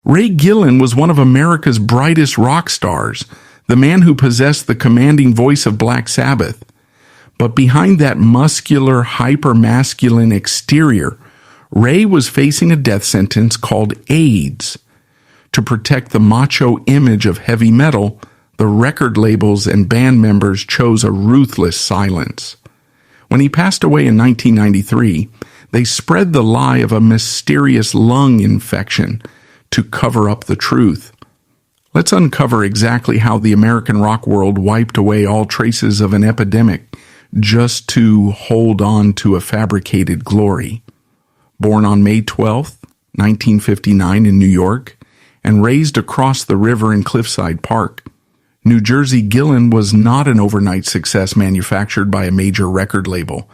Ray Gillen was one of America's brightest rock stars, the man who possessed the commanding voice of Black Sabbath. But behind that muscular, hyper-masculine exterior, Ray was facing a death sentence called AIDS. To protect the macho image of heavy metal, the record labels and band members chose a ruthless silence. When he passed away in 1993, they spread the lie of a mysterious lung infection to cover up the truth. Let's uncover exactly how the American rock world wiped away all traces of an epidemic just to hold on to a fabricated glory. Born on May 12, 1959 in New York, and raised across the river in Cliffside Park, New Jersey, Gillen was not an overnight success manufactured by a major record label.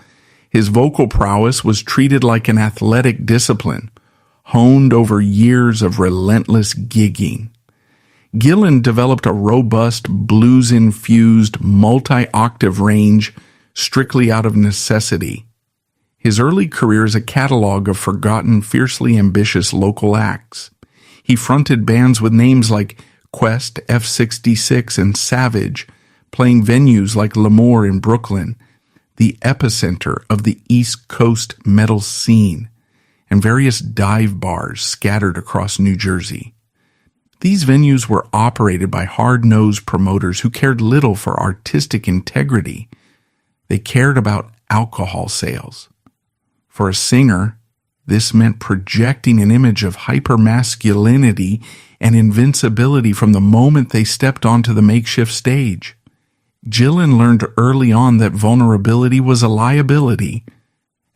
His vocal prowess was treated like an athletic discipline, honed over years of relentless gigging. Gillen developed a robust, blues-infused, multi-octave range strictly out of necessity. His early career is a catalog of forgotten, fiercely ambitious local acts. He fronted bands with names like Quest, F-66, and Savage, playing venues like L'Amour in Brooklyn, the epicenter of the East Coast metal scene, and various dive bars scattered across New Jersey. These venues were operated by hard-nosed promoters who cared little for artistic integrity. They cared about alcohol sales. For a singer, this meant projecting an image of hypermasculinity and invincibility from the moment they stepped onto the makeshift stage. Gillen learned early on that vulnerability was a liability.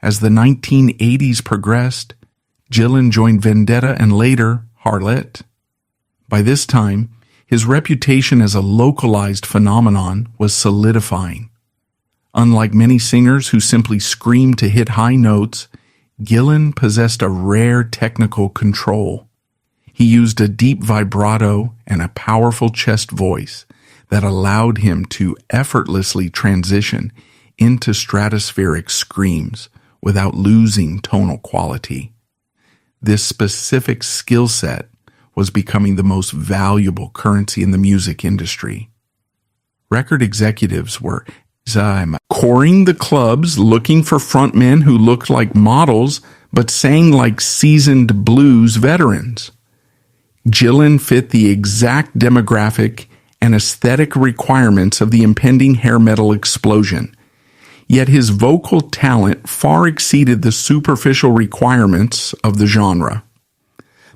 As the 1980s progressed, Gillen joined Vendetta and later Harlot. By this time, his reputation as a localized phenomenon was solidifying. Unlike many singers who simply screamed to hit high notes, Gillen possessed a rare technical control. He used a deep vibrato and a powerful chest voice that allowed him to effortlessly transition into stratospheric screams without losing tonal quality. This specific skill set was becoming the most valuable currency in the music industry. Record executives were coring the clubs, looking for frontmen who looked like models but sang like seasoned blues veterans. Gillen fit the exact demographic and aesthetic requirements of the impending hair metal explosion. Yet his vocal talent far exceeded the superficial requirements of the genre.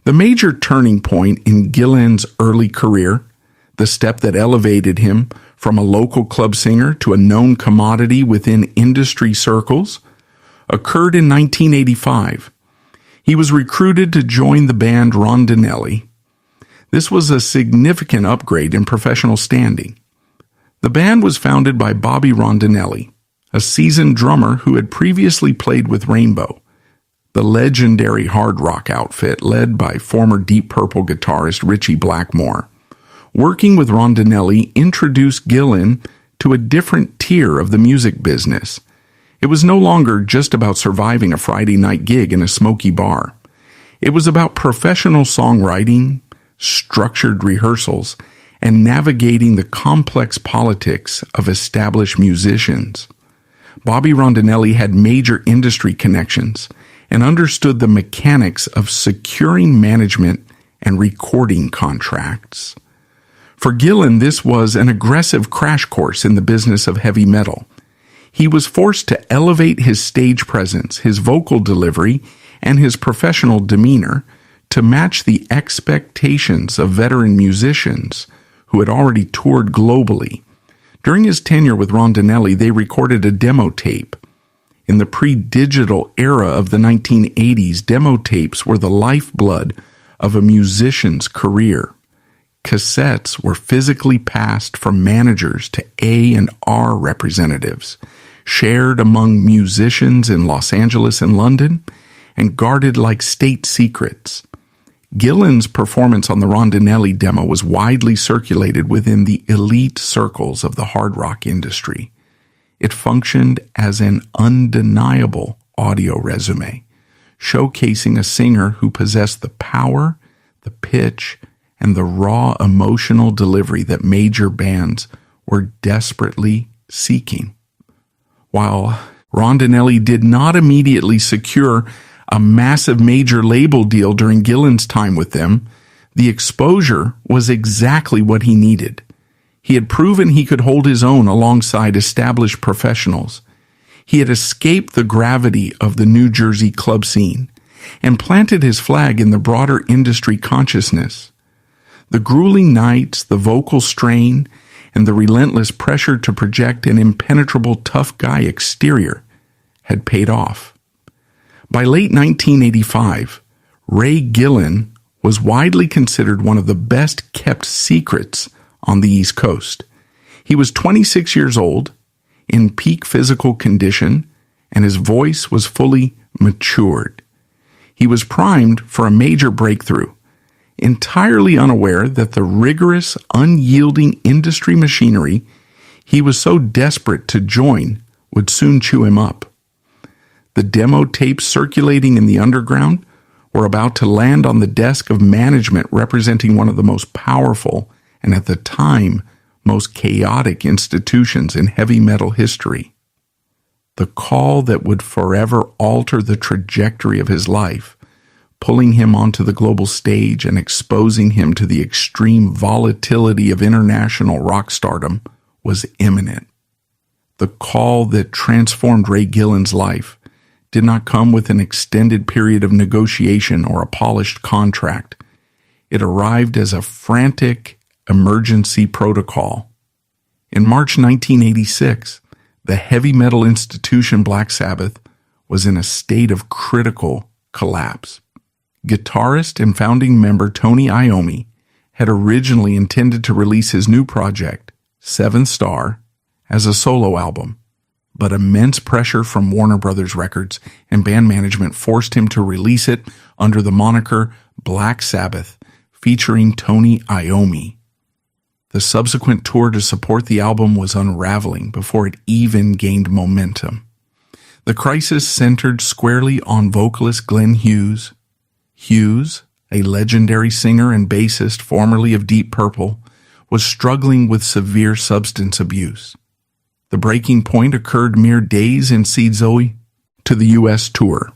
The major turning point in Gillen's early career, the step that elevated him from a local club singer to a known commodity within industry circles, occurred in 1985. He was recruited to join the band Rondinelli. This was a significant upgrade in professional standing. The band was founded by Bobby Rondinelli, a seasoned drummer who had previously played with Rainbow, the legendary hard rock outfit led by former Deep Purple guitarist Ritchie Blackmore. Working with Rondinelli introduced Gillen to a different tier of the music business. It was no longer just about surviving a Friday night gig in a smoky bar. It was about professional songwriting, structured rehearsals, and navigating the complex politics of established musicians. Bobby Rondinelli had major industry connections and understood the mechanics of securing management and recording contracts. For Gillen, this was an aggressive crash course in the business of heavy metal. He was forced to elevate his stage presence, his vocal delivery, and his professional demeanor to match the expectations of veteran musicians who had already toured globally. During his tenure with Rondinelli, they recorded a demo tape. In the pre-digital era of the 1980s, demo tapes were the lifeblood of a musician's career. Cassettes were physically passed from managers to A&R representatives, shared among musicians in Los Angeles and London, and guarded like state secrets. Gillen's performance on the Rondinelli demo was widely circulated within the elite circles of the hard rock industry. It functioned as an undeniable audio resume, showcasing a singer who possessed the power, the pitch, and the raw emotional delivery that major bands were desperately seeking. While Rondinelli did not immediately secure a massive major label deal during Gillen's time with them, the exposure was exactly what he needed. He had proven he could hold his own alongside established professionals. He had escaped the gravity of the New Jersey club scene and planted his flag in the broader industry consciousness. The grueling nights, the vocal strain, and the relentless pressure to project an impenetrable tough guy exterior had paid off. By late 1985, Ray Gillen was widely considered one of the best-kept secrets on the East Coast. He was 26 years old, in peak physical condition, and his voice was fully matured. He was primed for a major breakthrough, entirely unaware that the rigorous, unyielding industry machinery he was so desperate to join would soon chew him up. The demo tapes circulating in the underground were about to land on the desk of management representing one of the most powerful and at the time most chaotic institutions in heavy metal history. The call that would forever alter the trajectory of his life, pulling him onto the global stage and exposing him to the extreme volatility of international rock stardom, was imminent. The call that transformed Ray Gillen's life did not come with an extended period of negotiation or a polished contract. It arrived as a frantic emergency protocol. In March 1986, the heavy metal institution Black Sabbath was in a state of critical collapse. Guitarist and founding member Tony Iommi had originally intended to release his new project, Seventh Star, as a solo album, but immense pressure from Warner Brothers Records and band management forced him to release it under the moniker Black Sabbath, featuring Tony Iommi. The subsequent tour to support the album was unraveling before it even gained momentum. The crisis centered squarely on vocalist Glenn Hughes. Hughes, a legendary singer and bassist formerly of Deep Purple, was struggling with severe substance abuse. The breaking point occurred mere days in Zoe to the U.S. tour.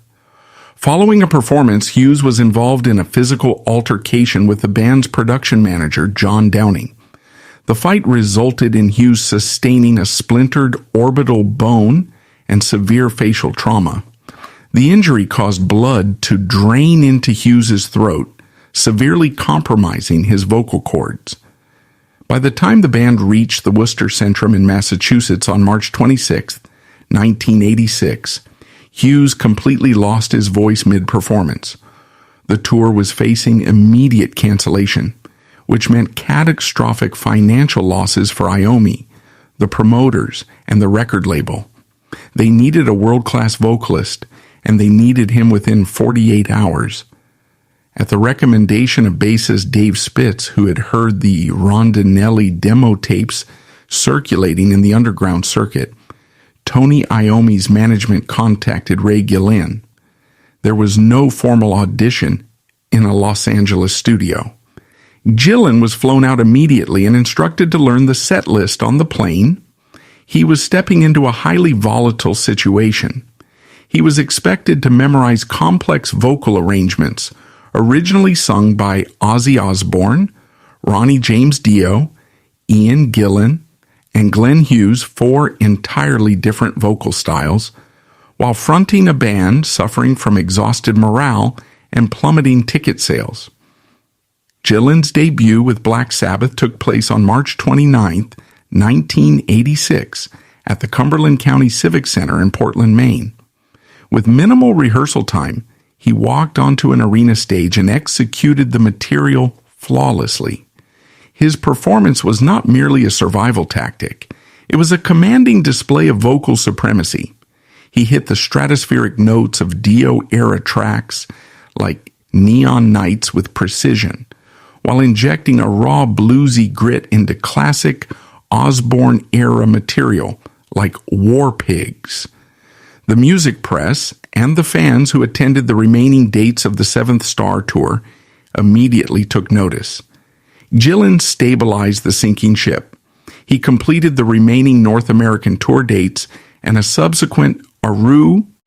Following a performance, Hughes was involved in a physical altercation with the band's production manager, John Downing. The fight resulted in Hughes sustaining a splintered orbital bone and severe facial trauma. The injury caused blood to drain into Hughes's throat, severely compromising his vocal cords. By the time the band reached the Worcester Centrum in Massachusetts on March 26, 1986, Hughes completely lost his voice mid-performance. The tour was facing immediate cancellation, which meant catastrophic financial losses for Iommi, the promoters, and the record label. They needed a world-class vocalist, and they needed him within 48 hours. At the recommendation of bassist Dave Spitz, who had heard the Rondinelli demo tapes circulating in the underground circuit, Tony Iommi's management contacted Ray Gillen. There was no formal audition in a Los Angeles studio. Gillen was flown out immediately and instructed to learn the set list on the plane. He was stepping into a highly volatile situation. He was expected to memorize complex vocal arrangements, originally sung by Ozzy Osbourne, Ronnie James Dio, Ian Gillan, and Glenn Hughes, 4 entirely different vocal styles, while fronting a band suffering from exhausted morale and plummeting ticket sales. Gillen's debut with Black Sabbath took place on March 29, 1986, at the Cumberland County Civic Center in Portland, Maine. With minimal rehearsal time, he walked onto an arena stage and executed the material flawlessly. His performance was not merely a survival tactic. It was a commanding display of vocal supremacy. He hit the stratospheric notes of Dio-era tracks like Neon Nights with precision, while injecting a raw bluesy grit into classic Osbourne-era material like War Pigs. The music press and the fans who attended the remaining dates of the Seventh Star Tour immediately took notice. Gillen stabilized the sinking ship. He completed the remaining North American tour dates and a subsequent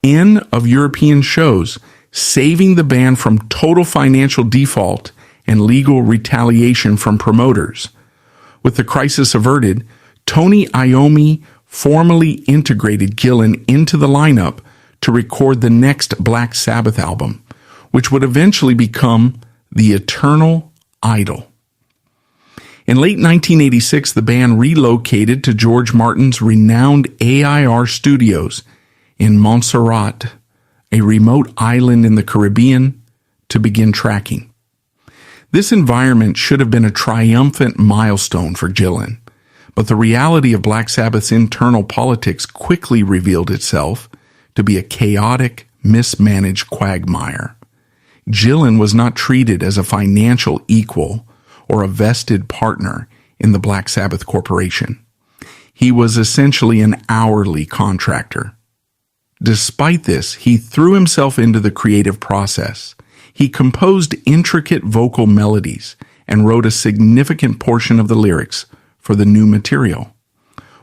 in of European shows, saving the band from total financial default and legal retaliation from promoters. With the crisis averted, Tony Iommi formally integrated Gillen into the lineup to record the next Black Sabbath album, which would eventually become The Eternal Idol. In late 1986, the band relocated to George Martin's renowned AIR studios in Montserrat, a remote island in the Caribbean, to begin tracking. This environment should have been a triumphant milestone for Gillen, but the reality of Black Sabbath's internal politics quickly revealed itself to be a chaotic, mismanaged quagmire. Gillen was not treated as a financial equal or a vested partner in the Black Sabbath Corporation. He was essentially an hourly contractor. Despite this, he threw himself into the creative process. He composed intricate vocal melodies and wrote a significant portion of the lyrics for the new material.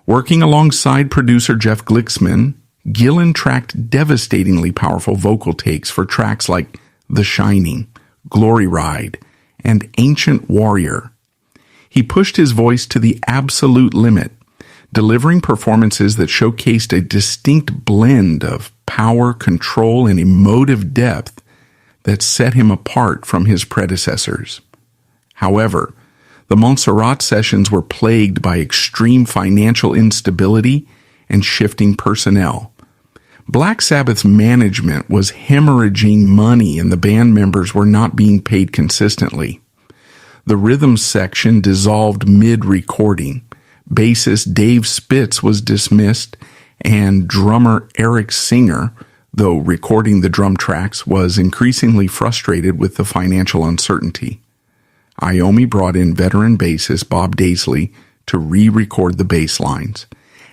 Working alongside producer Jeff Glicksman, Gillen tracked devastatingly powerful vocal takes for tracks like The Shining, Glory Ride, and Ancient Warrior. He pushed his voice to the absolute limit, delivering performances that showcased a distinct blend of power, control, and emotive depth that set him apart from his predecessors. However, the Montserrat sessions were plagued by extreme financial instability and shifting personnel. Black Sabbath's management was hemorrhaging money and the band members were not being paid consistently. The rhythm section dissolved mid-recording. Bassist Dave Spitz was dismissed, and drummer Eric Singer, though recording the drum tracks, was increasingly frustrated with the financial uncertainty. Iommi brought in veteran bassist Bob Daisley to re-record the bass lines,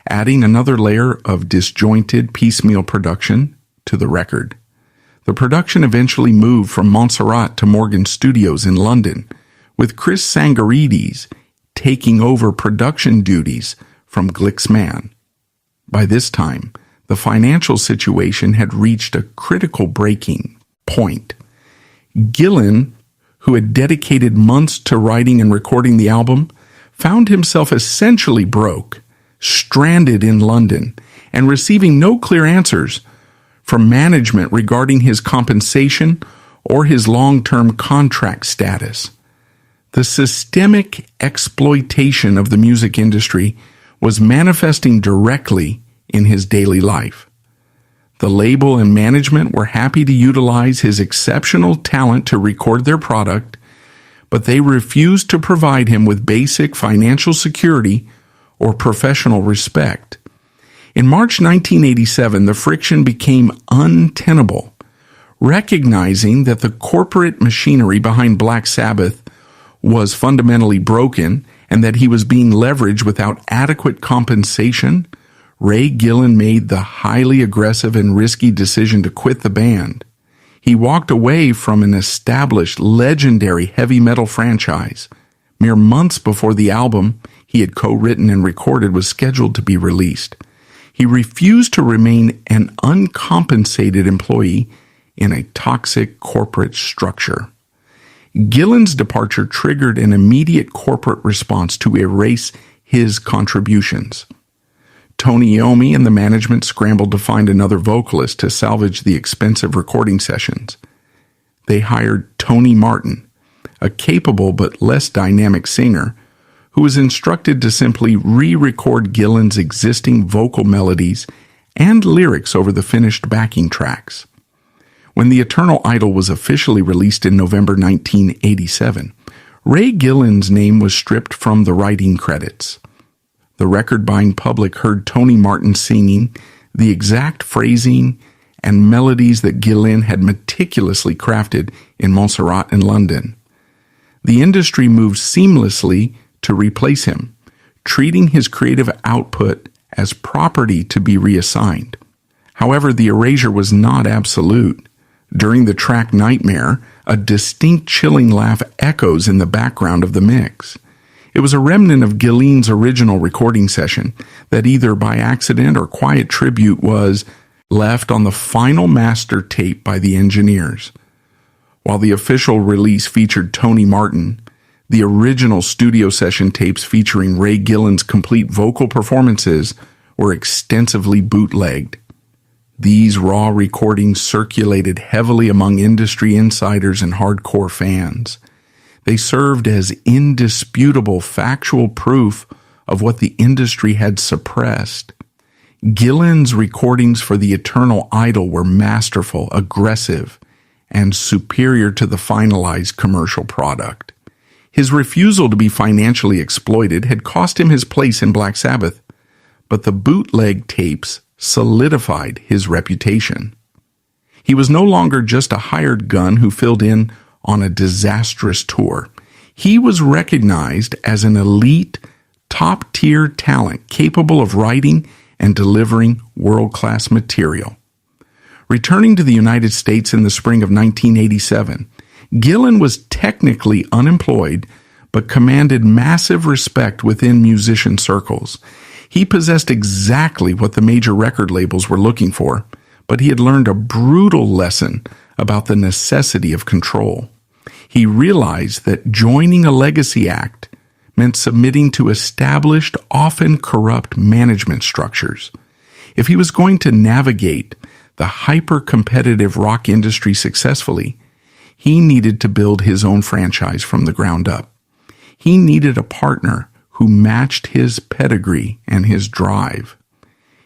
adding another layer of disjointed piecemeal production to the record. The production eventually moved from Montserrat to Morgan Studios in London, with Chris Sangarides taking over production duties from Glicksman. By this time, the financial situation had reached a critical breaking point. Gillen, who had dedicated months to writing and recording the album, found himself essentially broke, stranded in London, and receiving no clear answers from management regarding his compensation or his long-term contract status. The systemic exploitation of the music industry was manifesting directly in his daily life. The label and management were happy to utilize his exceptional talent to record their product, but they refused to provide him with basic financial security or professional respect. In March 1987, the friction became untenable. Recognizing that the corporate machinery behind Black Sabbath was fundamentally broken and that he was being leveraged without adequate compensation, Ray Gillen made the highly aggressive and risky decision to quit the band. He walked away from an established, legendary heavy metal franchise. Mere months before the album he had co-written and recorded was scheduled to be released. He refused to remain an uncompensated employee in a toxic corporate structure. Gillen's departure triggered an immediate corporate response to erase his contributions. Tony Iommi and the management scrambled to find another vocalist to salvage the expensive recording sessions. They hired Tony Martin, a capable but less dynamic singer, who was instructed to simply re-record Gillen's existing vocal melodies and lyrics over the finished backing tracks. When The Eternal Idol was officially released in November 1987, Ray Gillen's name was stripped from the writing credits. The record-buying public heard Tony Martin singing the exact phrasing and melodies that Gillen had meticulously crafted in Montserrat and London. The industry moved seamlessly to replace him, treating his creative output as property to be reassigned. However, the erasure was not absolute. During the track Nightmare, a distinct chilling laugh echoes in the background of the mix. It was a remnant of Gillen's original recording session that either by accident or quiet tribute was left on the final master tape by the engineers. While the official release featured Tony Martin, the original studio session tapes featuring Ray Gillen's complete vocal performances were extensively bootlegged. These raw recordings circulated heavily among industry insiders and hardcore fans. They served as indisputable factual proof of what the industry had suppressed. Gillen's recordings for The Eternal Idol were masterful, aggressive, and superior to the finalized commercial product. His refusal to be financially exploited had cost him his place in Black Sabbath, but the bootleg tapes solidified his reputation. He was no longer just a hired gun who filled in on a disastrous tour. He was recognized as an elite, top-tier talent capable of writing and delivering world-class material. Returning to the United States in the spring of 1987, Gillen was technically unemployed but commanded massive respect within musician circles. He possessed exactly what the major record labels were looking for, but he had learned a brutal lesson about the necessity of control. He realized that joining a legacy act meant submitting to established, often corrupt management structures. If he was going to navigate the hyper-competitive rock industry successfully, he needed to build his own franchise from the ground up. He needed a partner who matched his pedigree and his drive.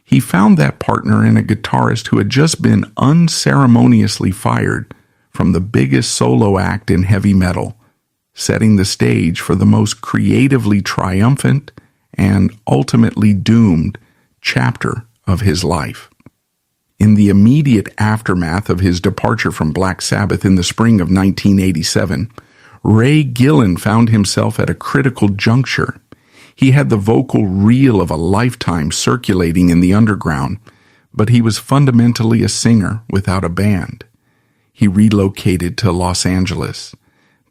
He found that partner in a guitarist who had just been unceremoniously fired from the biggest solo act in heavy metal, setting the stage for the most creatively triumphant and ultimately doomed chapter of his life. In the immediate aftermath of his departure from Black Sabbath in the spring of 1987, Ray Gillen found himself at a critical juncture. He had the vocal reel of a lifetime circulating in the underground, but he was fundamentally a singer without a band. He relocated to Los Angeles,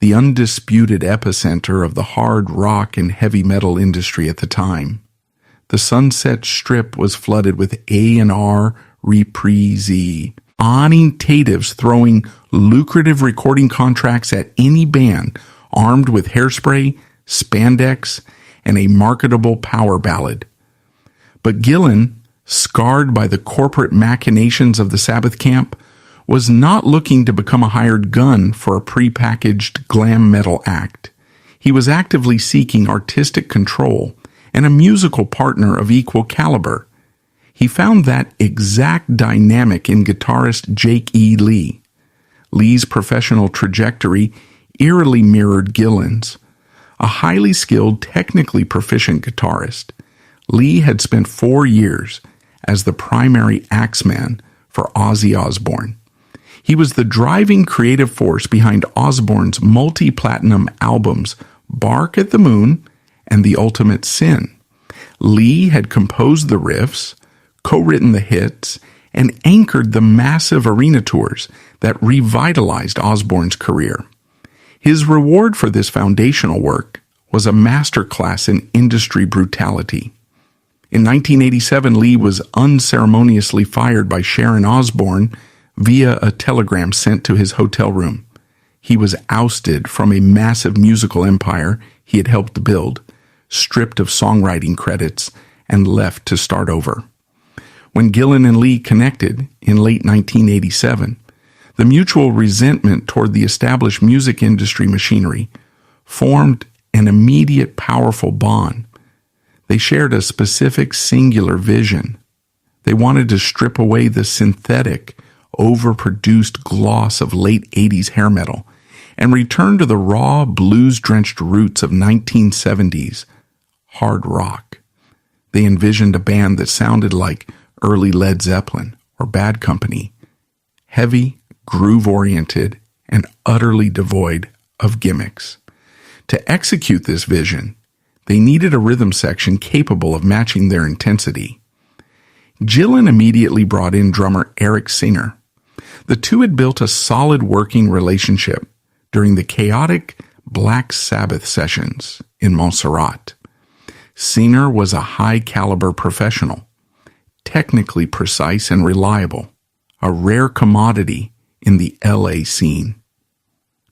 the undisputed epicenter of the hard rock and heavy metal industry at the time. The Sunset Strip was flooded with A&R reprise on-tatives throwing lucrative recording contracts at any band armed with hairspray, spandex, and a marketable power ballad. But Gillen, scarred by the corporate machinations of the Sabbath camp, was not looking to become a hired gun for a prepackaged glam metal act. He was actively seeking artistic control and a musical partner of equal caliber. He found that exact dynamic in guitarist Jake E. Lee. Lee's professional trajectory eerily mirrored Gillen's. A highly skilled, technically proficient guitarist, Lee had spent 4 years as the primary axeman for Ozzy Osbourne. He was the driving creative force behind Osbourne's multi-platinum albums Bark at the Moon and The Ultimate Sin. Lee had composed the riffs, co-written the hits, and anchored the massive arena tours that revitalized Osbourne's career. His reward for this foundational work was a masterclass in industry brutality. In 1987, Lee was unceremoniously fired by Sharon Osbourne via a telegram sent to his hotel room. He was ousted from a massive musical empire he had helped build, stripped of songwriting credits, and left to start over. When Gillen and Lee connected in late 1987, the mutual resentment toward the established music industry machinery formed an immediate powerful bond. They shared a specific singular vision. They wanted to strip away the synthetic, overproduced gloss of late 80s hair metal and return to the raw, blues-drenched roots of 1970s hard rock. They envisioned a band that sounded like early Led Zeppelin or Bad Company, heavy, groove-oriented, and utterly devoid of gimmicks. To execute this vision, they needed a rhythm section capable of matching their intensity. Gillen immediately brought in drummer Eric Singer. The two had built a solid working relationship during the chaotic Black Sabbath sessions in Montserrat. Singer was a high-caliber professional, technically precise and reliable, a rare commodity in the LA scene.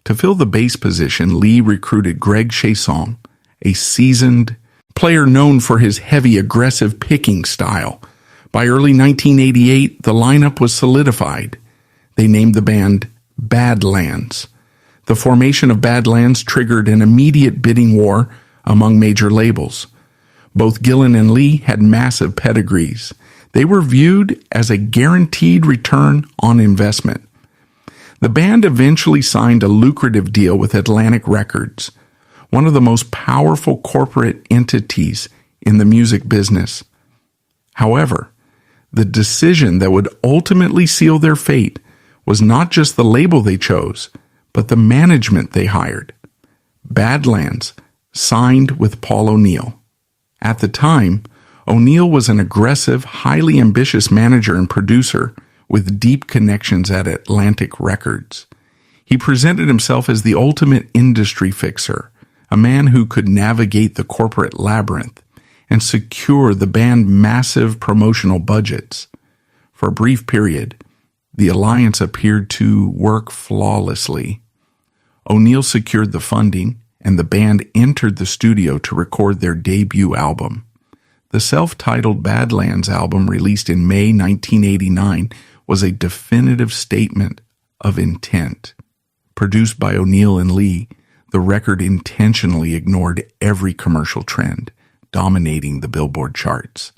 To fill the bass position, Lee recruited Greg Chaisson, a seasoned player known for his heavy, aggressive picking style. By early 1988, the lineup was solidified. They named the band Badlands. The formation of Badlands triggered an immediate bidding war among major labels. Both Gillen and Lee had massive pedigrees. They were viewed as a guaranteed return on investment. The band eventually signed a lucrative deal with Atlantic Records, one of the most powerful corporate entities in the music business. However, the decision that would ultimately seal their fate was not just the label they chose, but the management they hired. Badlands signed with Paul O'Neill. At the time, O'Neill was an aggressive, highly ambitious manager and producer with deep connections at Atlantic Records. He presented himself as the ultimate industry fixer, a man who could navigate the corporate labyrinth and secure the band massive promotional budgets. For a brief period, the alliance appeared to work flawlessly. O'Neill secured the funding, and the band entered the studio to record their debut album. The self-titled Badlands album, released in May 1989, was a definitive statement of intent. Produced by O'Neill and Lee, the record intentionally ignored every commercial trend, dominating the Billboard charts.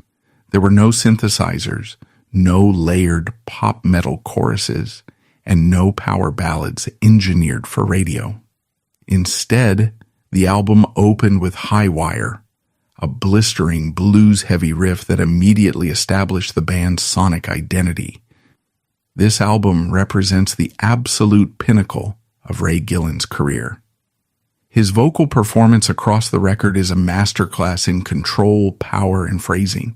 There were no synthesizers, no layered pop metal choruses, and no power ballads engineered for radio. Instead, the album opened with High Wire, a blistering blues-heavy riff that immediately established the band's sonic identity. This album represents the absolute pinnacle of Ray Gillen's career. His vocal performance across the record is a masterclass in control, power, and phrasing.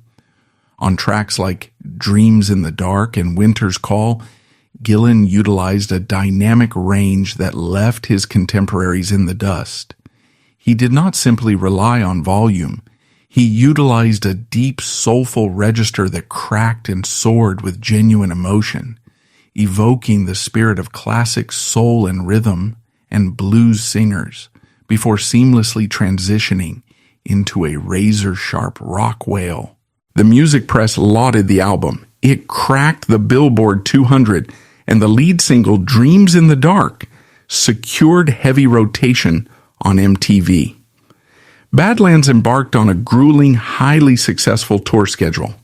On tracks like Dreams in the Dark and Winter's Call, Gillen utilized a dynamic range that left his contemporaries in the dust. He did not simply rely on volume. He utilized a deep, soulful register that cracked and soared with genuine emotion, evoking the spirit of classic soul and rhythm and blues singers before seamlessly transitioning into a razor-sharp rock wail. The music press lauded the album. It cracked the Billboard 200, and the lead single, Dreams in the Dark, secured heavy rotation on MTV. Badlands embarked on a grueling, highly successful tour schedule.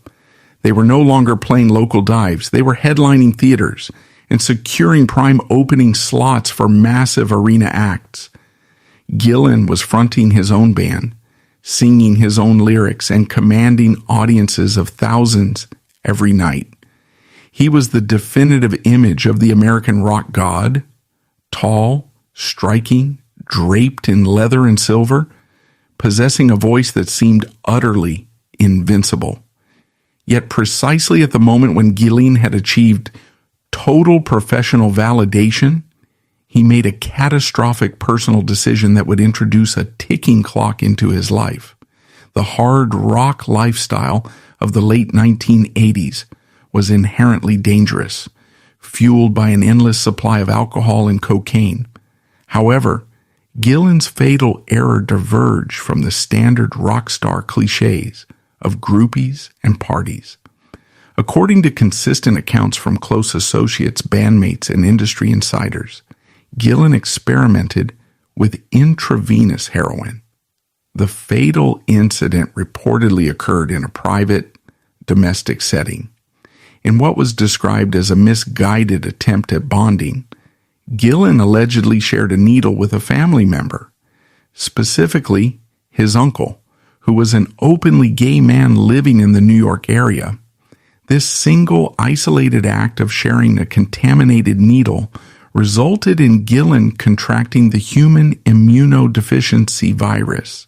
They were no longer playing local dives. They were headlining theaters and securing prime opening slots for massive arena acts. Gillen was fronting his own band, singing his own lyrics, and commanding audiences of thousands every night. He was the definitive image of the American rock god, tall, striking, draped in leather and silver, possessing a voice that seemed utterly invincible. Yet precisely at the moment when Gillen had achieved total professional validation, he made a catastrophic personal decision that would introduce a ticking clock into his life. The hard rock lifestyle of the late 1980s was inherently dangerous, fueled by an endless supply of alcohol and cocaine. However, Gillen's fatal error diverged from the standard rock star cliches of groupies and parties. According to consistent accounts from close associates, bandmates, and industry insiders, Gillen experimented with intravenous heroin. The fatal incident reportedly occurred in a private, domestic setting. In what was described as a misguided attempt at bonding, Gillen allegedly shared a needle with a family member, specifically his uncle, who was an openly gay man living in the New York area. This single, isolated act of sharing a contaminated needle resulted in Gillen contracting the human immunodeficiency virus.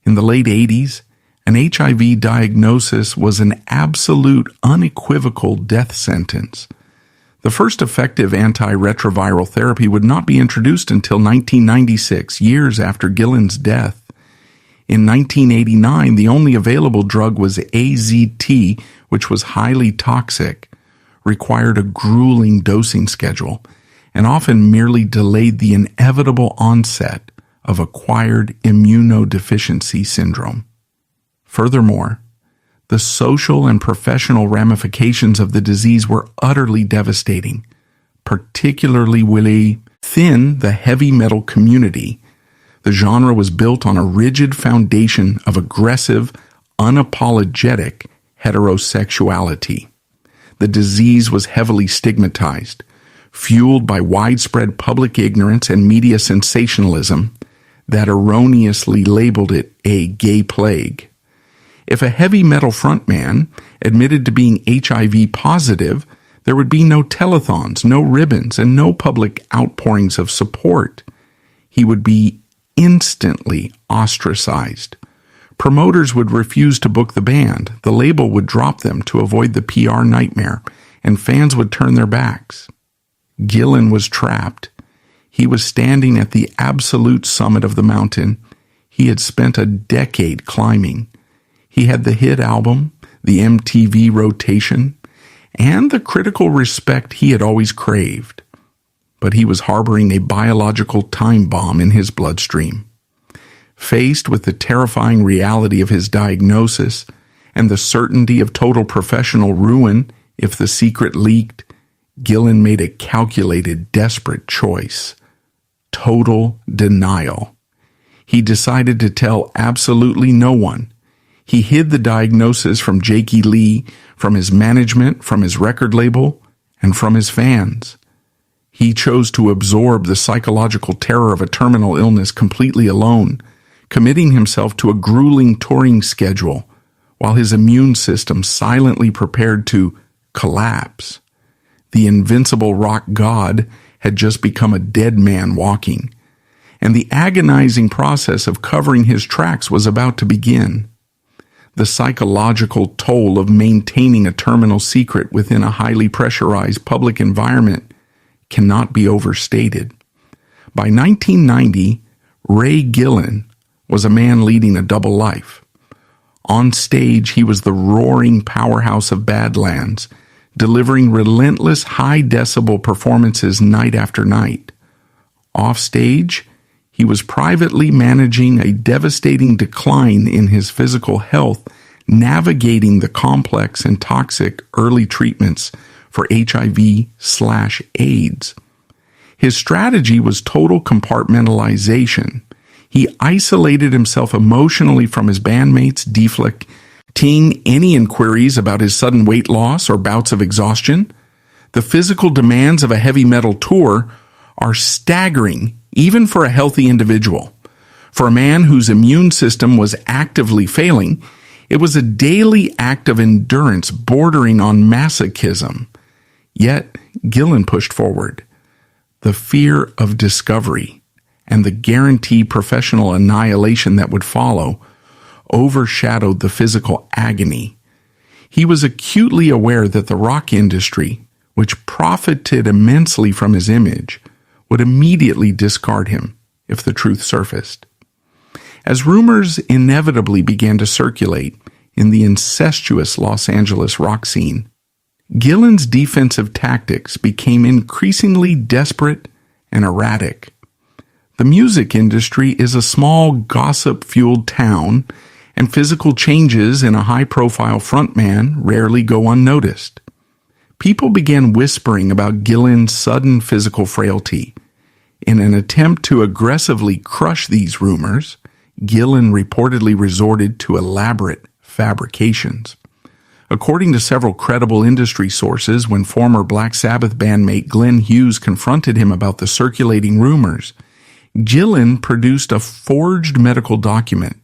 In the late 80s, an HIV diagnosis was an absolute, unequivocal death sentence. The first effective antiretroviral therapy would not be introduced until 1996, years after Gillen's death. In 1989, the only available drug was AZT, which was highly toxic, required a grueling dosing schedule, and often merely delayed the inevitable onset of acquired immunodeficiency syndrome. Furthermore, the social and professional ramifications of the disease were utterly devastating, particularly within the heavy metal community. The genre was built on a rigid foundation of aggressive, unapologetic heterosexuality. The disease was heavily stigmatized, fueled by widespread public ignorance and media sensationalism that erroneously labeled it a gay plague. If a heavy metal frontman admitted to being HIV positive, there would be no telethons, no ribbons, and no public outpourings of support. He would be instantly ostracized. Promoters would refuse to book the band, the label would drop them to avoid the PR nightmare, and fans would turn their backs. Gillen was trapped. He was standing at the absolute summit of the mountain. He had spent a decade climbing. He had the hit album, the MTV rotation, and the critical respect he had always craved. But he was harboring a biological time bomb in his bloodstream. Faced with the terrifying reality of his diagnosis and the certainty of total professional ruin if the secret leaked, Gillen made a calculated, desperate choice. Total denial. He decided to tell absolutely no one. He hid the diagnosis from Jakey Lee, from his management, from his record label, and from his fans. He chose to absorb the psychological terror of a terminal illness completely alone, committing himself to a grueling touring schedule, while his immune system silently prepared to collapse. The invincible rock god had just become a dead man walking, and the agonizing process of covering his tracks was about to begin. The psychological toll of maintaining a terminal secret within a highly pressurized public environment cannot be overstated. By 1990, Ray Gillen was a man leading a double life. On stage, he was the roaring powerhouse of Badlands, delivering relentless high-decibel performances night after night. Off stage, he was privately managing a devastating decline in his physical health, navigating the complex and toxic early treatments for HIV/AIDS. His strategy was total compartmentalization. He isolated himself emotionally from his bandmates, deflecting any inquiries about his sudden weight loss or bouts of exhaustion. The physical demands of a heavy metal tour are staggering, even for a healthy individual. For a man whose immune system was actively failing, it was a daily act of endurance bordering on masochism. Yet, Gillen pushed forward. The fear of discovery and the guaranteed professional annihilation that would follow overshadowed the physical agony. He was acutely aware that the rock industry, which profited immensely from his image, would immediately discard him if the truth surfaced. As rumors inevitably began to circulate in the incestuous Los Angeles rock scene, Gillen's defensive tactics became increasingly desperate and erratic. The music industry is a small, gossip-fueled town, and physical changes in a high-profile frontman rarely go unnoticed. People began whispering about Gillen's sudden physical frailty. In an attempt to aggressively crush these rumors, Gillen reportedly resorted to elaborate fabrications. According to several credible industry sources, when former Black Sabbath bandmate Glenn Hughes confronted him about the circulating rumors, Gillen produced a forged medical document.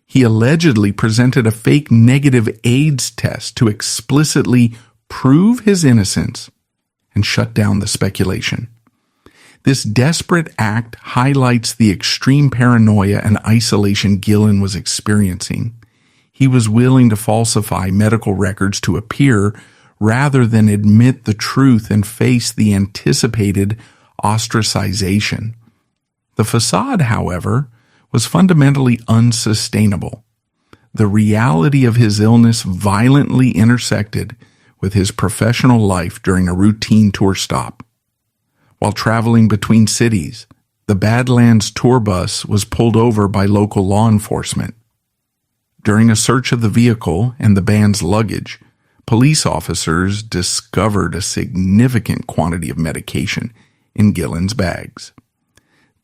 He allegedly presented a fake negative AIDS test to explicitly prove his innocence and shut down the speculation. This desperate act highlights the extreme paranoia and isolation Gillen was experiencing. He was willing to falsify medical records to appear rather than admit the truth and face the anticipated ostracization. The facade, however, was fundamentally unsustainable. The reality of his illness violently intersected with his professional life during a routine tour stop. While traveling between cities, the Badlands tour bus was pulled over by local law enforcement. During a search of the vehicle and the band's luggage, police officers discovered a significant quantity of medication in Gillen's bags.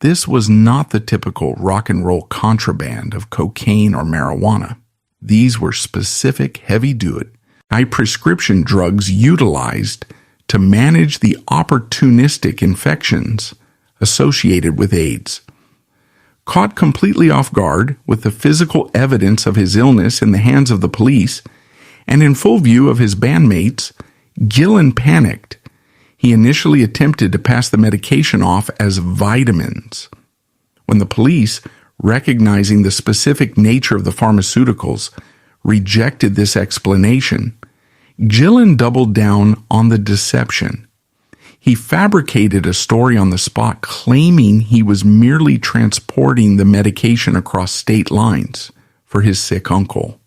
This was not the typical rock and roll contraband of cocaine or marijuana. These were specific heavy-duty, high-prescription drugs utilized to manage the opportunistic infections associated with AIDS. Caught completely off guard with the physical evidence of his illness in the hands of the police and in full view of his bandmates, Gillen panicked. He initially attempted to pass the medication off as vitamins. When the police, recognizing the specific nature of the pharmaceuticals, rejected this explanation, Gillen doubled down on the deception. He fabricated a story on the spot claiming he was merely transporting the medication across state lines for his sick uncle.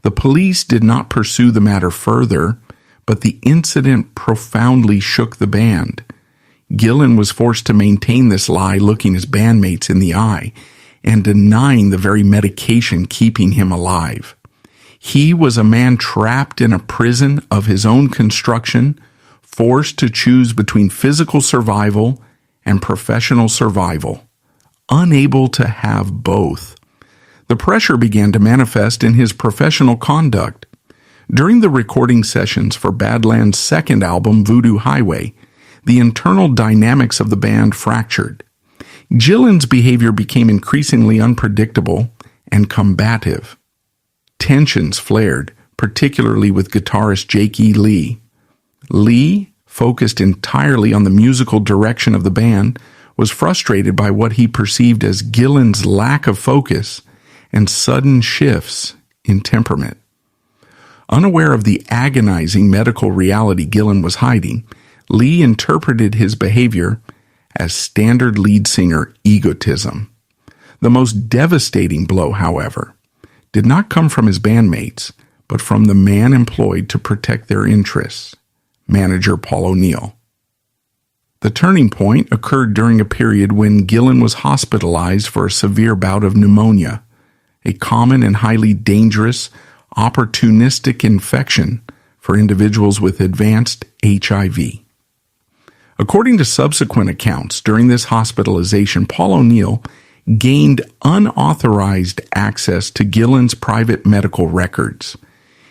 The police did not pursue the matter further, but the incident profoundly shook the band. Gillen was forced to maintain this lie, looking his bandmates in the eye and denying the very medication keeping him alive. He was a man trapped in a prison of his own construction, forced to choose between physical survival and professional survival, unable to have both. The pressure began to manifest in his professional conduct. During the recording sessions for Badlands' second album, Voodoo Highway, the internal dynamics of the band fractured. Gillen's behavior became increasingly unpredictable and combative. Tensions flared, particularly with guitarist Jake E. Lee. Lee, focused entirely on the musical direction of the band, was frustrated by what he perceived as Gillen's lack of focus and sudden shifts in temperament. Unaware of the agonizing medical reality Gillen was hiding, Lee interpreted his behavior as standard lead singer egotism. The most devastating blow, however, did not come from his bandmates, but from the man employed to protect their interests, manager Paul O'Neill. The turning point occurred during a period when Gillen was hospitalized for a severe bout of pneumonia, a common and highly dangerous, opportunistic infection for individuals with advanced HIV. According to subsequent accounts, during this hospitalization, Paul O'Neill gained unauthorized access to Gillen's private medical records.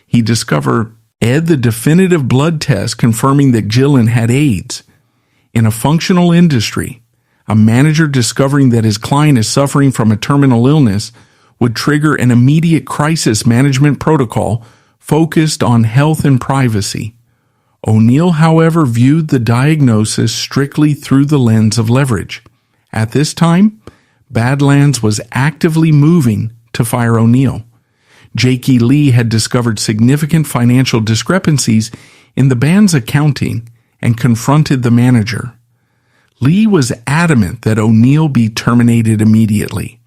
He discovered the definitive blood test confirming that Gillen had AIDS. In a functional industry, a manager discovering that his client is suffering from a terminal illness would trigger an immediate crisis management protocol focused on health and privacy. O'Neill, however, viewed the diagnosis strictly through the lens of leverage. At this time, Badlands was actively moving to fire O'Neill. Jake E. Lee had discovered significant financial discrepancies in the band's accounting and confronted the manager. Lee was adamant that O'Neill be terminated immediately.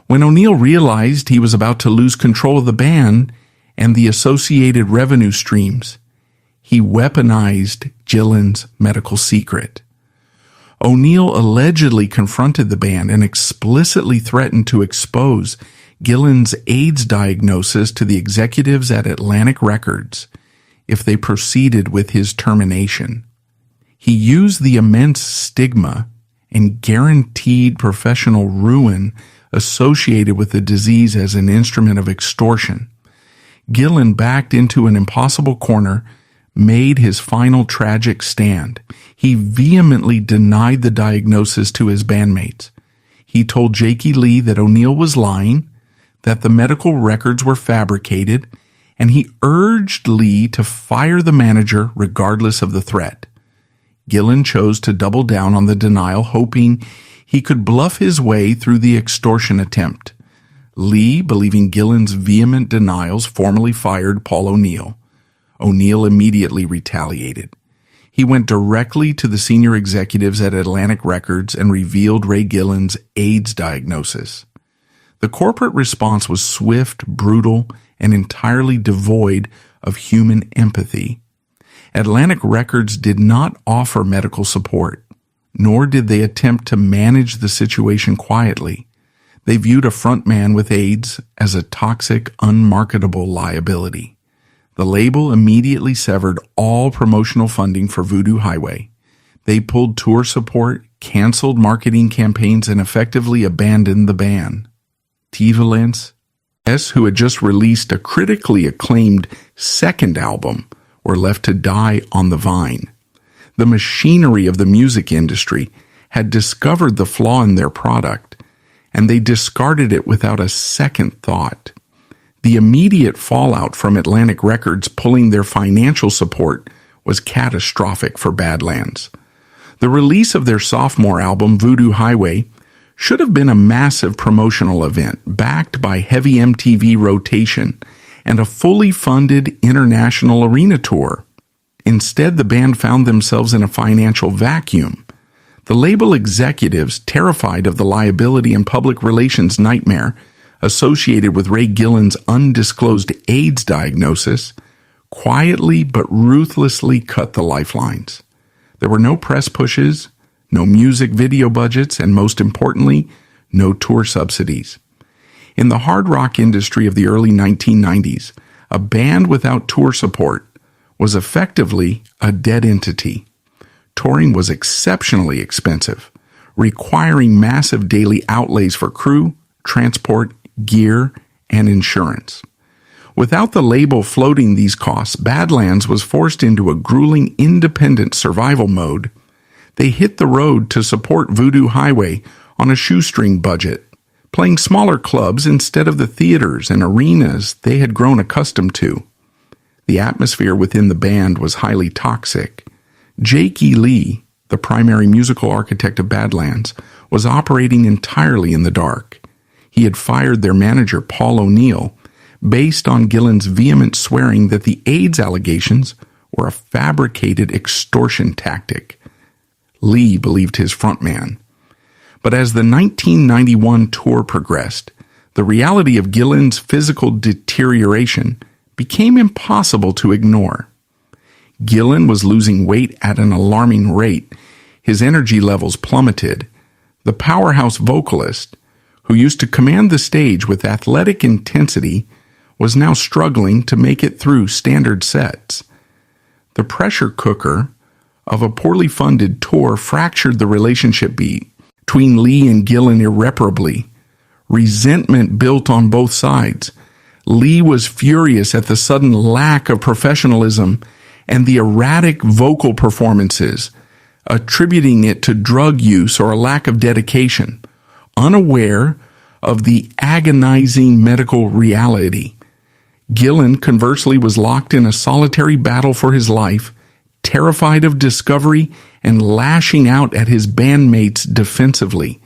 When O'Neill realized he was about to lose control of the band and the associated revenue streams, he weaponized Gillen's medical secret. O'Neill allegedly confronted the band and explicitly threatened to expose Gillen's AIDS diagnosis to the executives at Atlantic Records if they proceeded with his termination. He used the immense stigma and guaranteed professional ruin associated with the disease as an instrument of extortion. Gillen, backed into an impossible corner, made his final tragic stand. He vehemently denied the diagnosis to his bandmates. He told Jake E. Lee that O'Neill was lying, that the medical records were fabricated, and he urged Lee to fire the manager regardless of the threat. Gillen chose to double down on the denial, hoping he could bluff his way through the extortion attempt. Lee, believing Gillen's vehement denials, formally fired Paul O'Neill. O'Neill immediately retaliated. He went directly to the senior executives at Atlantic Records and revealed Ray Gillen's AIDS diagnosis. The corporate response was swift, brutal, and entirely devoid of human empathy. Atlantic Records did not offer medical support, nor did they attempt to manage the situation quietly. They viewed a frontman with AIDS as a toxic, unmarketable liability. The label immediately severed all promotional funding for Voodoo Highway. They pulled tour support, canceled marketing campaigns, and effectively abandoned the band. Badlands, who had just released a critically acclaimed second album, were left to die on the vine. The machinery of the music industry had discovered the flaw in their product, and they discarded it without a second thought. The immediate fallout from Atlantic Records pulling their financial support was catastrophic for Badlands. The release of their sophomore album, Voodoo Highway, should have been a massive promotional event backed by heavy MTV rotation and a fully funded international arena tour. Instead, the band found themselves in a financial vacuum. The label executives, terrified of the liability and public relations nightmare associated with Ray Gillen's undisclosed AIDS diagnosis, quietly but ruthlessly cut the lifelines. There were no press pushes, no music video budgets, and most importantly, no tour subsidies. In the hard rock industry of the early 1990s, a band without tour support was effectively a dead entity. Touring was exceptionally expensive, requiring massive daily outlays for crew, transport, gear, and insurance. Without the label floating these costs, Badlands was forced into a grueling independent survival mode. They hit the road to support Voodoo Highway on a shoestring budget, playing smaller clubs instead of the theaters and arenas they had grown accustomed to. The atmosphere within the band was highly toxic. Jake E. Lee, the primary musical architect of Badlands, was operating entirely in the dark. He had fired their manager, Paul O'Neill, based on Gillen's vehement swearing that the AIDS allegations were a fabricated extortion tactic. Lee believed his frontman. But as the 1991 tour progressed, the reality of Gillen's physical deterioration became impossible to ignore. Gillen was losing weight at an alarming rate. His energy levels plummeted. The powerhouse vocalist, who used to command the stage with athletic intensity, was now struggling to make it through standard sets. The pressure cooker of a poorly funded tour fractured the relationship between Lee and Gillen irreparably. Resentment built on both sides. Lee was furious at the sudden lack of professionalism and the erratic vocal performances, attributing it to drug use or a lack of dedication, unaware of the agonizing medical reality. Gillen, conversely, was locked in a solitary battle for his life, terrified of discovery and lashing out at his bandmates defensively.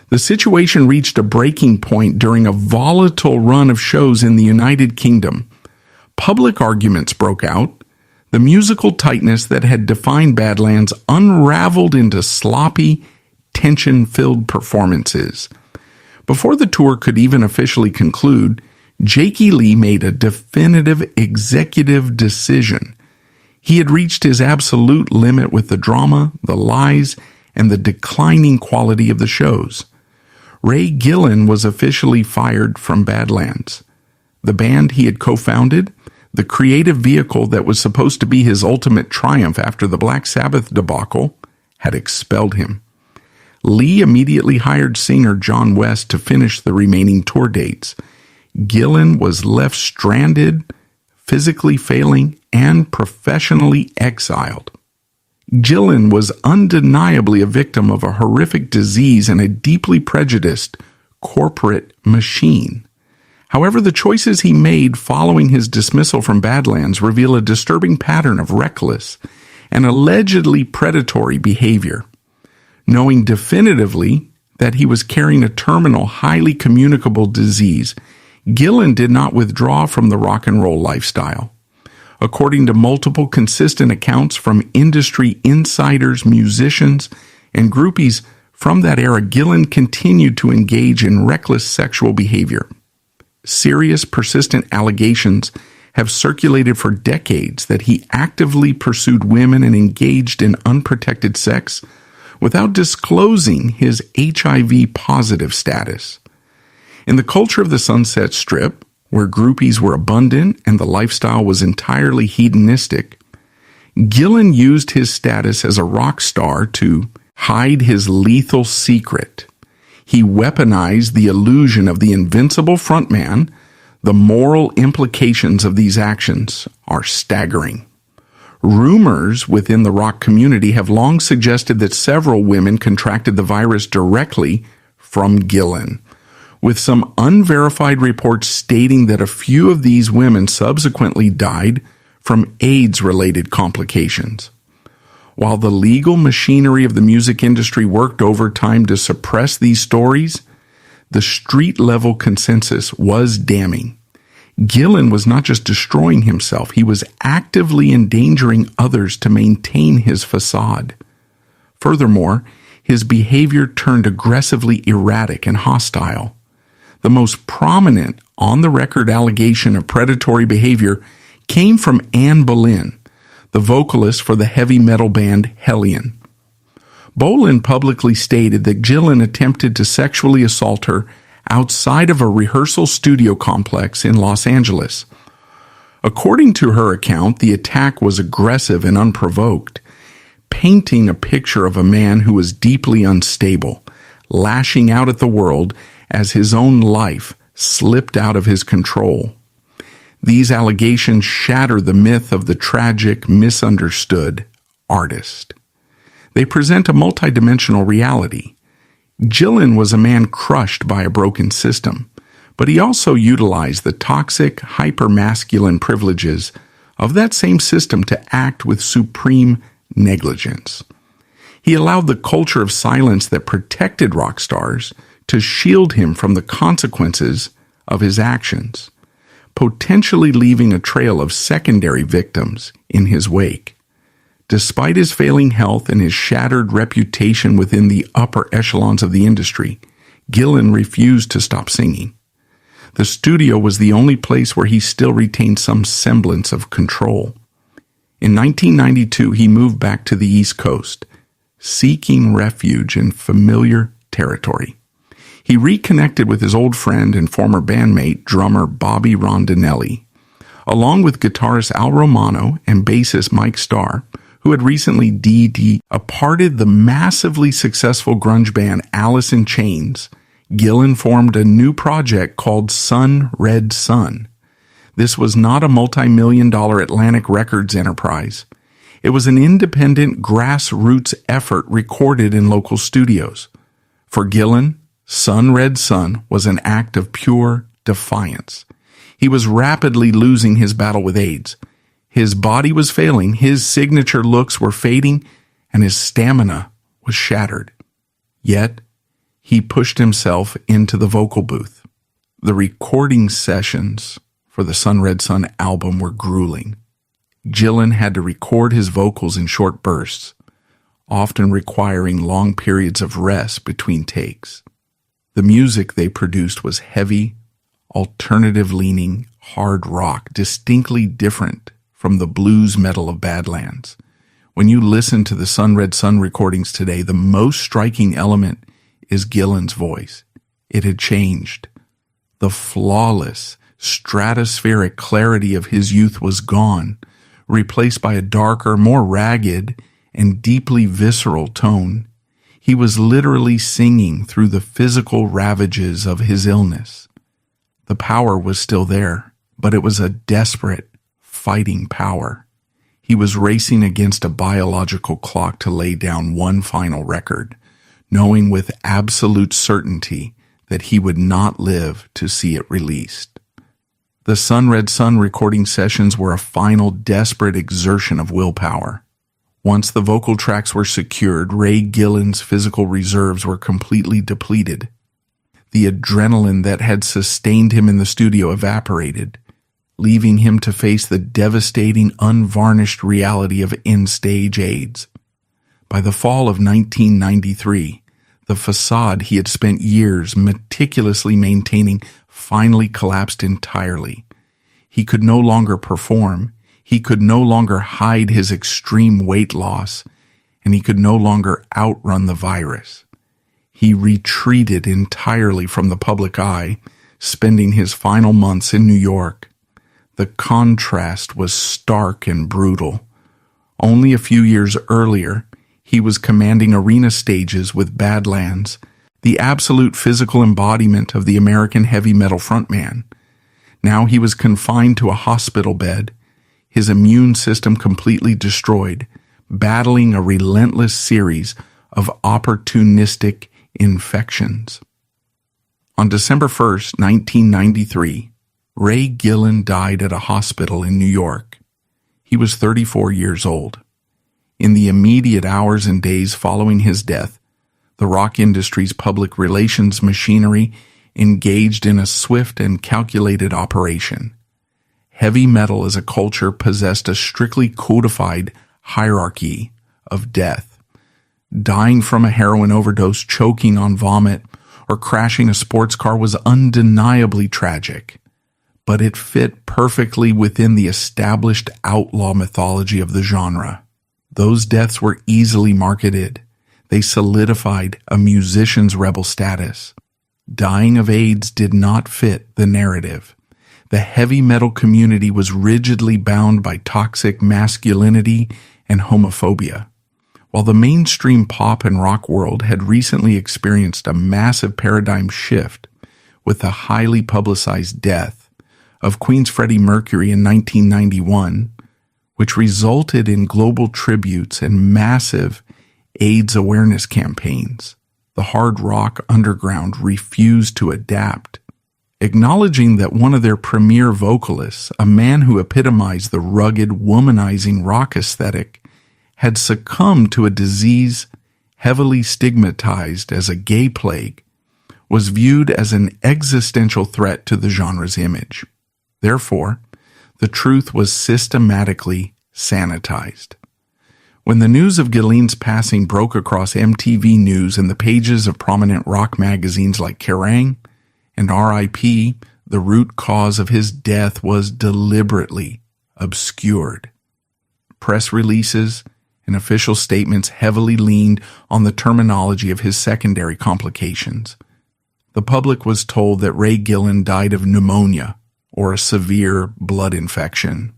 The situation reached a breaking point during a volatile run of shows in the United Kingdom. Public arguments broke out. The musical tightness that had defined Badlands unraveled into sloppy, tension-filled performances. Before the tour could even officially conclude, Jake E. Lee made a definitive executive decision. He had reached his absolute limit with the drama, the lies, and the declining quality of the shows. Ray Gillen was officially fired from Badlands. The band he had co-founded, the creative vehicle that was supposed to be his ultimate triumph after the Black Sabbath debacle, had expelled him. Lee immediately hired singer John West to finish the remaining tour dates. Gillen was left stranded, physically failing, and professionally exiled. Gillen was undeniably a victim of a horrific disease and a deeply prejudiced corporate machine. However, the choices he made following his dismissal from Badlands reveal a disturbing pattern of reckless and allegedly predatory behavior. Knowing definitively that he was carrying a terminal, highly communicable disease, Gillen did not withdraw from the rock and roll lifestyle. According to multiple consistent accounts from industry insiders, musicians, and groupies from that era, Gillen continued to engage in reckless sexual behavior. Serious, persistent allegations have circulated for decades that he actively pursued women and engaged in unprotected sex without disclosing his HIV-positive status. In the culture of the Sunset Strip, where groupies were abundant and the lifestyle was entirely hedonistic, Gillen used his status as a rock star to hide his lethal secret. He weaponized the illusion of the invincible frontman. The moral implications of these actions are staggering. Rumors within the rock community have long suggested that several women contracted the virus directly from Gillen, with some unverified reports stating that a few of these women subsequently died from AIDS-related complications. While the legal machinery of the music industry worked overtime to suppress these stories, the street-level consensus was damning. Gillen was not just destroying himself, he was actively endangering others to maintain his facade. Furthermore, his behavior turned aggressively erratic and hostile. The most prominent on-the-record allegation of predatory behavior came from Anne Boleyn, the vocalist for the heavy metal band Hellion. Boleyn publicly stated that Gillen attempted to sexually assault her outside of a rehearsal studio complex in Los Angeles. According to her account, the attack was aggressive and unprovoked, painting a picture of a man who was deeply unstable, lashing out at the world as his own life slipped out of his control. These allegations shatter the myth of the tragic, misunderstood artist. They present a multidimensional reality. Gillen was a man crushed by a broken system, but he also utilized the toxic, hypermasculine privileges of that same system to act with supreme negligence. He allowed the culture of silence that protected rock stars to shield him from the consequences of his actions, potentially leaving a trail of secondary victims in his wake. Despite his failing health and his shattered reputation within the upper echelons of the industry, Gillen refused to stop singing. The studio was the only place where he still retained some semblance of control. In 1992, he moved back to the East Coast, seeking refuge in familiar territory. He reconnected with his old friend and former bandmate, drummer Bobby Rondinelli, along with guitarist Al Romano and bassist Mike Starr, who had recently departed the massively successful grunge band Alice in Chains. Gillen formed a new project called Sun Red Sun. This was not a multi-million-dollar Atlantic Records enterprise. It was an independent grassroots effort recorded in local studios. For Gillen, Sun Red Sun was an act of pure defiance. He was rapidly losing his battle with AIDS. His body was failing, his signature looks were fading, and his stamina was shattered. Yet, he pushed himself into the vocal booth. The recording sessions for the Sun Red Sun album were grueling. Gillen had to record his vocals in short bursts, often requiring long periods of rest between takes. The music they produced was heavy, alternative-leaning, hard rock, distinctly different from the blues metal of Badlands. When you listen to the Sun Red Sun recordings today, the most striking element is Gillen's voice. It had changed. The flawless, stratospheric clarity of his youth was gone, replaced by a darker, more ragged, and deeply visceral tone. He was literally singing through the physical ravages of his illness. The power was still there, but it was a desperate, fighting power. He was racing against a biological clock to lay down one final record, knowing with absolute certainty that he would not live to see it released. The Sun Red Sun recording sessions were a final desperate exertion of willpower. Once the vocal tracks were secured, Ray Gillen's physical reserves were completely depleted. The adrenaline that had sustained him in the studio evaporated, leaving him to face the devastating, unvarnished reality of end-stage AIDS. By the fall of 1993, the facade he had spent years meticulously maintaining finally collapsed entirely. He could no longer perform, he could no longer hide his extreme weight loss, and he could no longer outrun the virus. He retreated entirely from the public eye, spending his final months in New York. The contrast was stark and brutal. Only a few years earlier, he was commanding arena stages with Badlands, the absolute physical embodiment of the American heavy metal frontman. Now he was confined to a hospital bed, his immune system completely destroyed, battling a relentless series of opportunistic infections. On December 1st, 1993, Ray Gillen died at a hospital in New York. He was 34 years old. In the immediate hours and days following his death, the rock industry's public relations machinery engaged in a swift and calculated operation. Heavy metal as a culture possessed a strictly codified hierarchy of death. Dying from a heroin overdose, choking on vomit, or crashing a sports car was undeniably tragic, but it fit perfectly within the established outlaw mythology of the genre. Those deaths were easily marketed. They solidified a musician's rebel status. Dying of AIDS did not fit the narrative. The heavy metal community was rigidly bound by toxic masculinity and homophobia. While the mainstream pop and rock world had recently experienced a massive paradigm shift with the highly publicized death of Queen's Freddie Mercury in 1991, which resulted in global tributes and massive AIDS awareness campaigns, the hard rock underground refused to adapt. Acknowledging that one of their premier vocalists, a man who epitomized the rugged, womanizing rock aesthetic, had succumbed to a disease heavily stigmatized as a gay plague, was viewed as an existential threat to the genre's image. Therefore, the truth was systematically sanitized. When the news of Gillen's passing broke across MTV News and the pages of prominent rock magazines like Kerrang! And R.I.P., the root cause of his death was deliberately obscured. Press releases and official statements heavily leaned on the terminology of his secondary complications. The public was told that Ray Gillen died of pneumonia or a severe blood infection.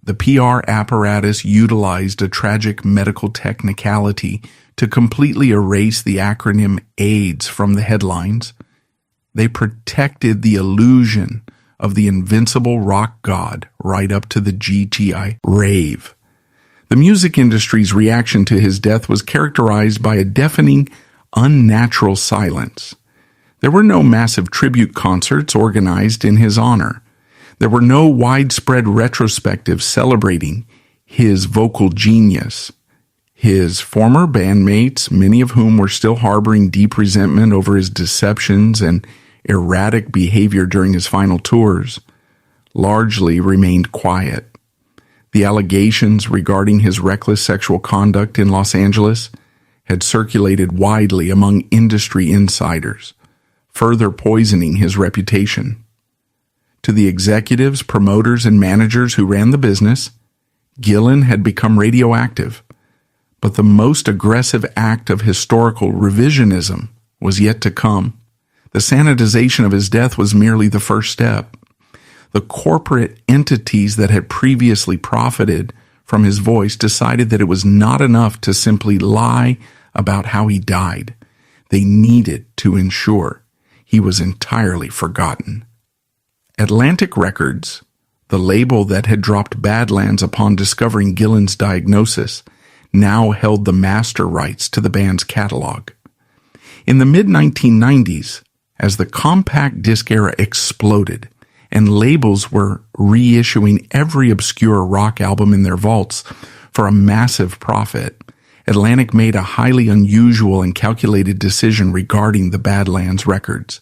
The PR apparatus utilized a tragic medical technicality to completely erase the acronym AIDS from the headlines. They protected the illusion of the invincible rock god right up to the GTI rave. The music industry's reaction to his death was characterized by a deafening, unnatural silence. There were no massive tribute concerts organized in his honor. There were no widespread retrospectives celebrating his vocal genius. His former bandmates, many of whom were still harboring deep resentment over his deceptions and erratic behavior during his final tours, largely remained quiet. The allegations regarding his reckless sexual conduct in Los Angeles had circulated widely among industry insiders, further poisoning his reputation. To the executives, promoters, and managers who ran the business, Gillen had become radioactive, but the most aggressive act of historical revisionism was yet to come. The sanitization of his death was merely the first step. The corporate entities that had previously profited from his voice decided that it was not enough to simply lie about how he died. They needed to ensure he was entirely forgotten. Atlantic Records, the label that had dropped Badlands upon discovering Gillen's diagnosis, now held the master rights to the band's catalog. In the mid-1990s, as the compact disc era exploded and labels were reissuing every obscure rock album in their vaults for a massive profit, Atlantic made a highly unusual and calculated decision regarding the Badlands records.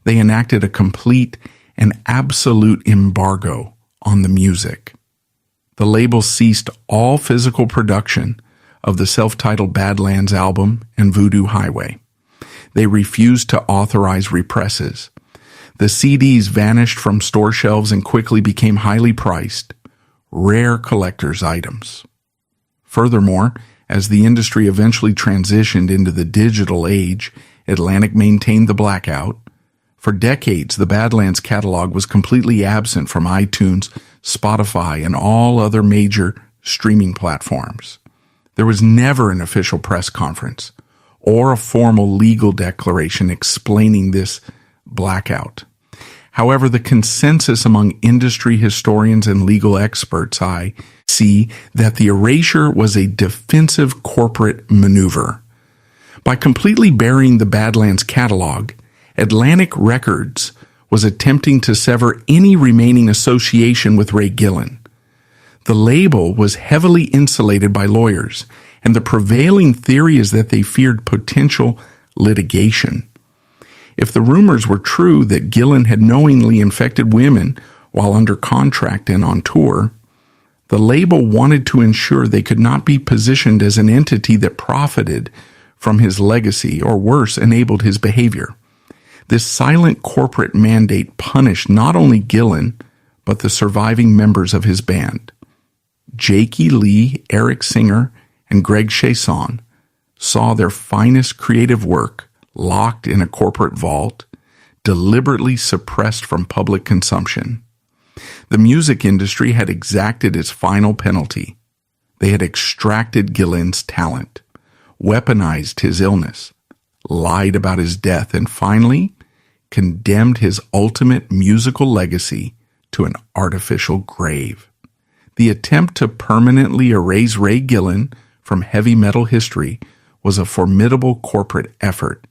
They enacted a complete and absolute embargo on the music. The label ceased all physical production of the self-titled Badlands album and Voodoo Highway. They refused to authorize represses. The CDs vanished from store shelves and quickly became highly priced, rare collector's items. Furthermore, as the industry eventually transitioned into the digital age, Atlantic maintained the blackout. For decades, the Badlands catalog was completely absent from iTunes, Spotify, and all other major streaming platforms. There was never an official press conference or a formal legal declaration explaining this blackout. However, the consensus among industry historians and legal experts I see that the erasure was a defensive corporate maneuver. By completely burying the Badlands catalog, Atlantic Records was attempting to sever any remaining association with Ray Gillen. The label was heavily insulated by lawyers, and the prevailing theory is that they feared potential litigation. If the rumors were true that Gillen had knowingly infected women while under contract and on tour, the label wanted to ensure they could not be positioned as an entity that profited from his legacy or worse, enabled his behavior. This silent corporate mandate punished not only Gillen, but the surviving members of his band. Jakey Lee, Eric Singer, and Greg Chaisson saw their finest creative work locked in a corporate vault, deliberately suppressed from public consumption. The music industry had exacted its final penalty. They had extracted Gillen's talent, weaponized his illness, lied about his death, and finally condemned his ultimate musical legacy to an artificial grave. The attempt to permanently erase Ray Gillen from heavy metal history was a formidable corporate effort,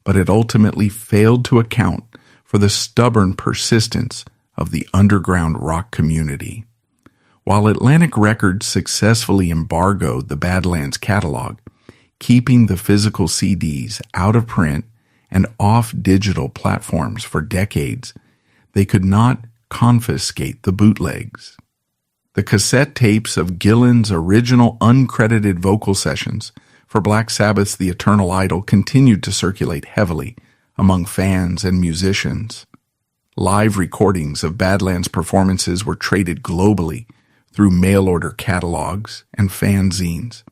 but it ultimately failed to account for the stubborn persistence of the underground rock community. While Atlantic Records successfully embargoed the Badlands catalog, keeping the physical CDs out of print and off digital platforms for decades, they could not confiscate the bootlegs. The cassette tapes of Gillen's original uncredited vocal sessions for Black Sabbath's The Eternal Idol continued to circulate heavily among fans and musicians. Live recordings of Badlands performances were traded globally through mail-order catalogs and fanzines.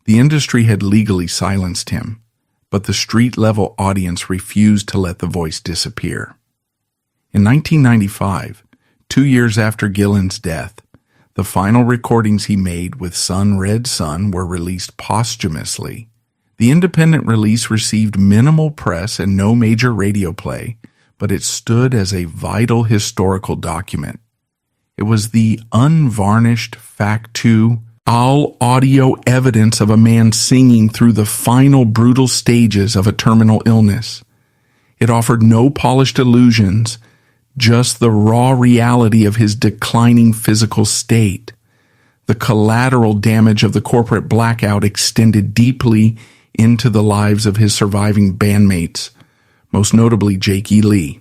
The industry had legally silenced him, but the street-level audience refused to let the voice disappear. In 1995, 2 years after Gillen's death, the final recordings he made with Sun Red Sun were released posthumously. The independent release received minimal press and no major radio play, but it stood as a vital historical document. It was the unvarnished factu, all audio evidence of a man singing through the final brutal stages of a terminal illness. It offered no polished illusions, just the raw reality of his declining physical state. The collateral damage of the corporate blackout extended deeply into the lives of his surviving bandmates, most notably Jakey Lee.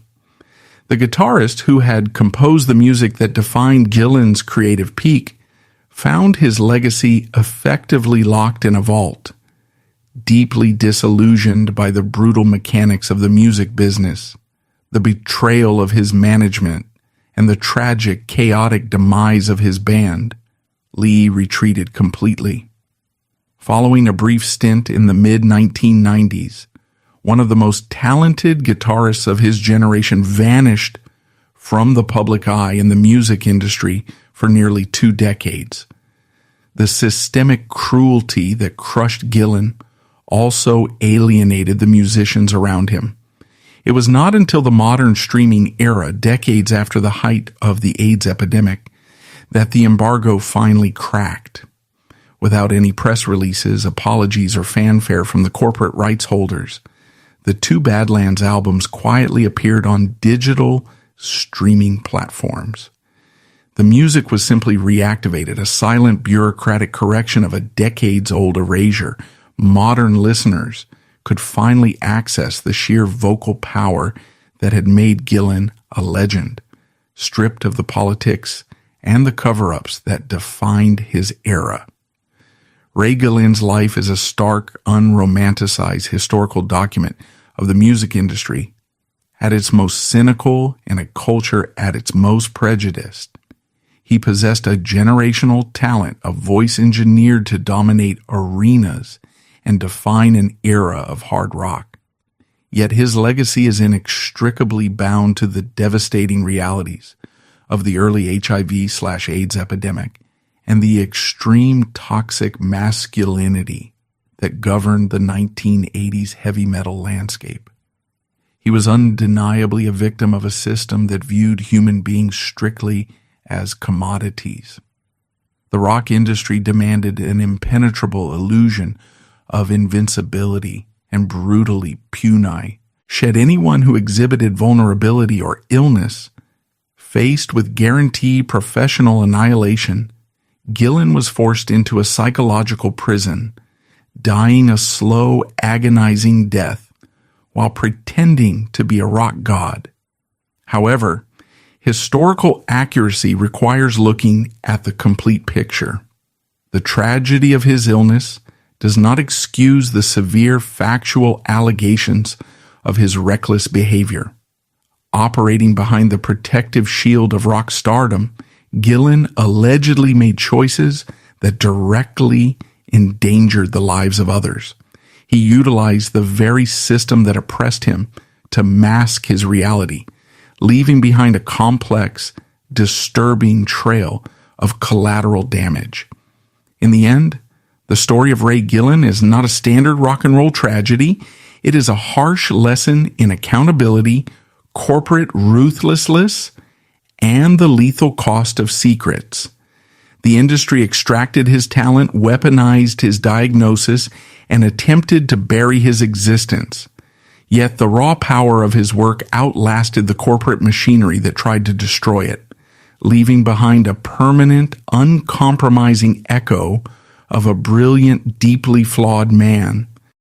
The guitarist who had composed the music that defined Gillen's creative peak found his legacy effectively locked in a vault, deeply disillusioned by the brutal mechanics of the music business, the betrayal of his management, and the tragic, chaotic demise of his band. Lee retreated completely. Following a brief stint in the mid-1990s, one of the most talented guitarists of his generation vanished from the public eye in the music industry for nearly 2 decades. The systemic cruelty that crushed Gillen also alienated the musicians around him. It was not until the modern streaming era, decades after the height of the AIDS epidemic, that the embargo finally cracked. Without any press releases, apologies, or fanfare from the corporate rights holders, the 2 Badlands albums quietly appeared on digital streaming platforms. The music was simply reactivated, a silent bureaucratic correction of a decades-old erasure. Modern listeners could finally access the sheer vocal power that had made Gillen a legend, stripped of the politics and the cover-ups that defined his era. Ray Gillen's life is a stark, unromanticized historical document of the music industry at its most cynical and a culture at its most prejudiced. He possessed a generational talent, a voice engineered to dominate arenas and define an era of hard rock. Yet his legacy is inextricably bound to the devastating realities of the early HIV/AIDS epidemic and the extreme toxic masculinity that governed the 1980s heavy metal landscape. He was undeniably a victim of a system that viewed human beings strictly as commodities. The rock industry demanded an impenetrable illusion of invincibility and brutally shed anyone who exhibited vulnerability or illness. Faced with guaranteed professional annihilation, Gillen was forced into a psychological prison, dying a slow, agonizing death while pretending to be a rock god. However, historical accuracy requires looking at the complete picture. The tragedy of his illness does not excuse the severe factual allegations of his reckless behavior. Operating behind the protective shield of rock stardom, Gillen allegedly made choices that directly endangered the lives of others. He utilized the very system that oppressed him to mask his reality, leaving behind a complex, disturbing trail of collateral damage. In the end, the story of Ray Gillen is not a standard rock and roll tragedy. It is a harsh lesson in accountability, corporate ruthlessness, and the lethal cost of secrets. The industry extracted his talent, weaponized his diagnosis, and attempted to bury his existence. Yet the raw power of his work outlasted the corporate machinery that tried to destroy it, leaving behind a permanent, uncompromising echo of a brilliant, deeply flawed man